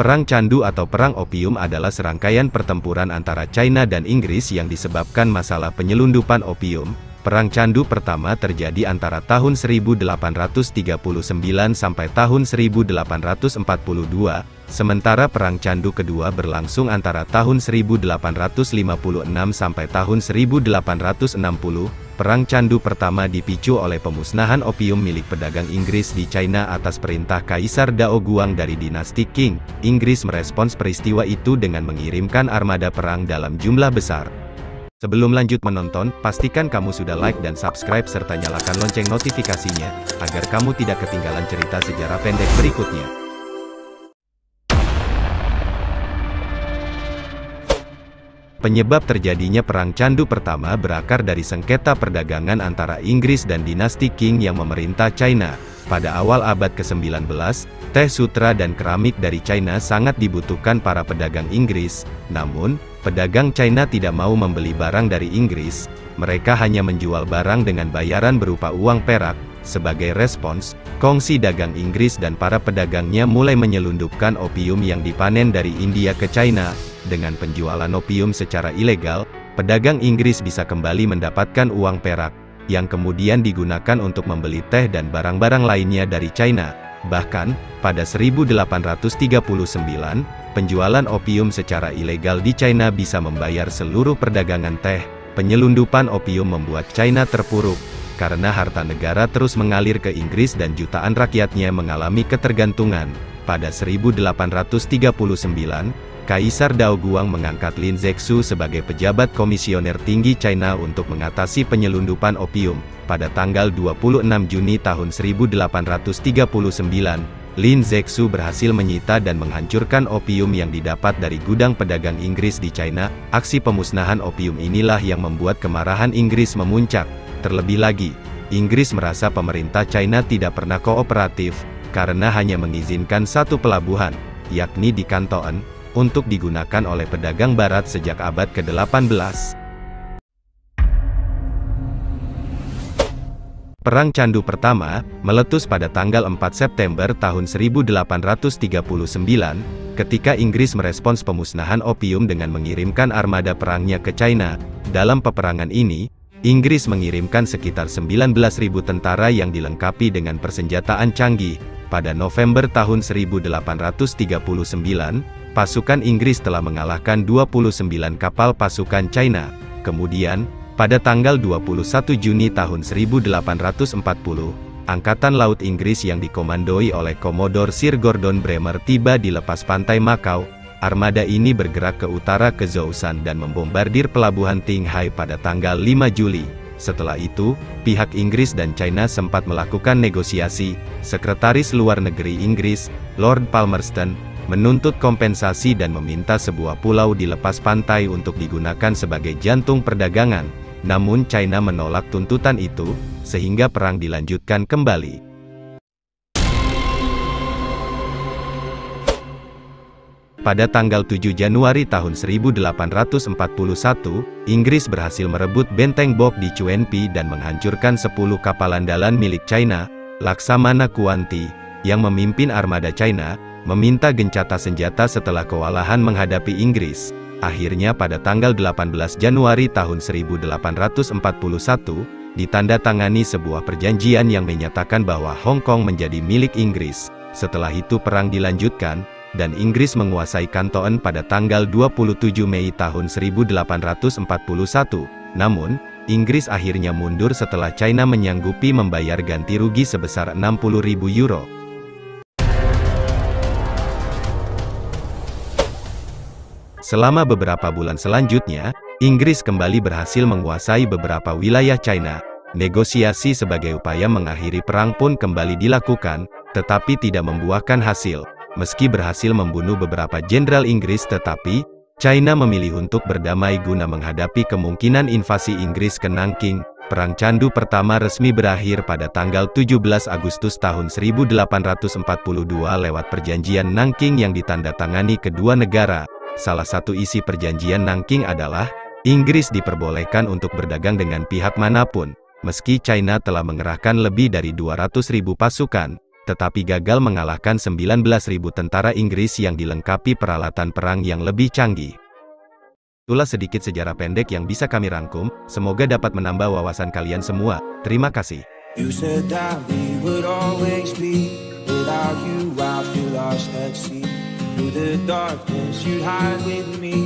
Perang Candu atau Perang Opium adalah serangkaian pertempuran antara China dan Inggris yang disebabkan masalah penyelundupan opium. Perang Candu pertama terjadi antara tahun 1839 sampai tahun 1842, sementara Perang Candu kedua berlangsung antara tahun 1856 sampai tahun 1860. Perang Candu pertama dipicu oleh pemusnahan opium milik pedagang Inggris di China atas perintah Kaisar Dao Guang dari dinasti Qing. Inggris merespons peristiwa itu dengan mengirimkan armada perang dalam jumlah besar. Sebelum lanjut menonton, pastikan kamu sudah like dan subscribe serta nyalakan lonceng notifikasinya, agar kamu tidak ketinggalan cerita sejarah pendek berikutnya. Penyebab terjadinya Perang Candu pertama berakar dari sengketa perdagangan antara Inggris dan dinasti Qing yang memerintah China. Pada awal abad ke-19, teh sutra dan keramik dari China sangat dibutuhkan para pedagang Inggris. Namun, pedagang China tidak mau membeli barang dari Inggris. Mereka hanya menjual barang dengan bayaran berupa uang perak. Sebagai respons, kongsi dagang Inggris dan para pedagangnya mulai menyelundupkan opium yang dipanen dari India ke China. Dengan penjualan opium secara ilegal, pedagang Inggris bisa kembali mendapatkan uang perak, yang kemudian digunakan untuk membeli teh dan barang-barang lainnya dari China. Bahkan, pada 1839, penjualan opium secara ilegal di China bisa membayar seluruh perdagangan teh. Penyelundupan opium membuat China terpuruk, karena harta negara terus mengalir ke Inggris dan jutaan rakyatnya mengalami ketergantungan. Pada 1839, Kaisar Dao Guang mengangkat Lin Zexu sebagai pejabat komisioner tinggi China untuk mengatasi penyelundupan opium. Pada tanggal 26 Juni tahun 1839, Lin Zexu berhasil menyita dan menghancurkan opium yang didapat dari gudang pedagang Inggris di China. Aksi pemusnahan opium inilah yang membuat kemarahan Inggris memuncak. Terlebih lagi, Inggris merasa pemerintah China tidak pernah kooperatif, karena hanya mengizinkan satu pelabuhan, yakni di Canton, untuk digunakan oleh pedagang barat sejak abad ke-18. Perang Candu pertama meletus pada tanggal 4 September tahun 1839, ketika Inggris merespons pemusnahan opium dengan mengirimkan armada perangnya ke China. Dalam peperangan ini, Inggris mengirimkan sekitar 19.000 tentara yang dilengkapi dengan persenjataan canggih. Pada November tahun 1839, pasukan Inggris telah mengalahkan 29 kapal pasukan China. Kemudian, pada tanggal 21 Juni tahun 1840, Angkatan Laut Inggris yang dikomandoi oleh Commodore Sir Gordon Bremer tiba di lepas pantai Macau. Armada ini bergerak ke utara ke Zhoushan dan membombardir pelabuhan Qinghai pada tanggal 5 Juli. Setelah itu, pihak Inggris dan China sempat melakukan negosiasi. Sekretaris Luar Negeri Inggris, Lord Palmerston, menuntut kompensasi dan meminta sebuah pulau di lepas pantai untuk digunakan sebagai jantung perdagangan. Namun China menolak tuntutan itu, sehingga perang dilanjutkan kembali. Pada tanggal 7 Januari tahun 1841, Inggris berhasil merebut benteng Bok di Chuenpi dan menghancurkan 10 kapal andalan milik China. Laksamana Kuanti, yang memimpin armada China, meminta gencatan senjata setelah kewalahan menghadapi Inggris. Akhirnya pada tanggal 18 Januari tahun 1841, ditandatangani sebuah perjanjian yang menyatakan bahwa Hong Kong menjadi milik Inggris. Setelah itu perang dilanjutkan, dan Inggris menguasai Canton pada tanggal 27 Mei tahun 1841. Namun, Inggris akhirnya mundur setelah China menyanggupi membayar ganti rugi sebesar 60.000 euro. Selama beberapa bulan selanjutnya, Inggris kembali berhasil menguasai beberapa wilayah China. Negosiasi sebagai upaya mengakhiri perang pun kembali dilakukan, tetapi tidak membuahkan hasil. Meski berhasil membunuh beberapa jenderal Inggris, tetapi China memilih untuk berdamai guna menghadapi kemungkinan invasi Inggris ke Nanking. Perang Candu pertama resmi berakhir pada tanggal 17 Agustus tahun 1842 lewat perjanjian Nanking yang ditandatangani kedua negara. Salah satu isi perjanjian Nanking adalah, Inggris diperbolehkan untuk berdagang dengan pihak manapun. Meski China telah mengerahkan lebih dari 200.000 pasukan, tetapi gagal mengalahkan 19.000 tentara Inggris yang dilengkapi peralatan perang yang lebih canggih. Itulah sedikit sejarah pendek yang bisa kami rangkum, semoga dapat menambah wawasan kalian semua. Terima kasih. You said that we would always be. Without you I feel lost at sea. Through the darkness you'd hide with me.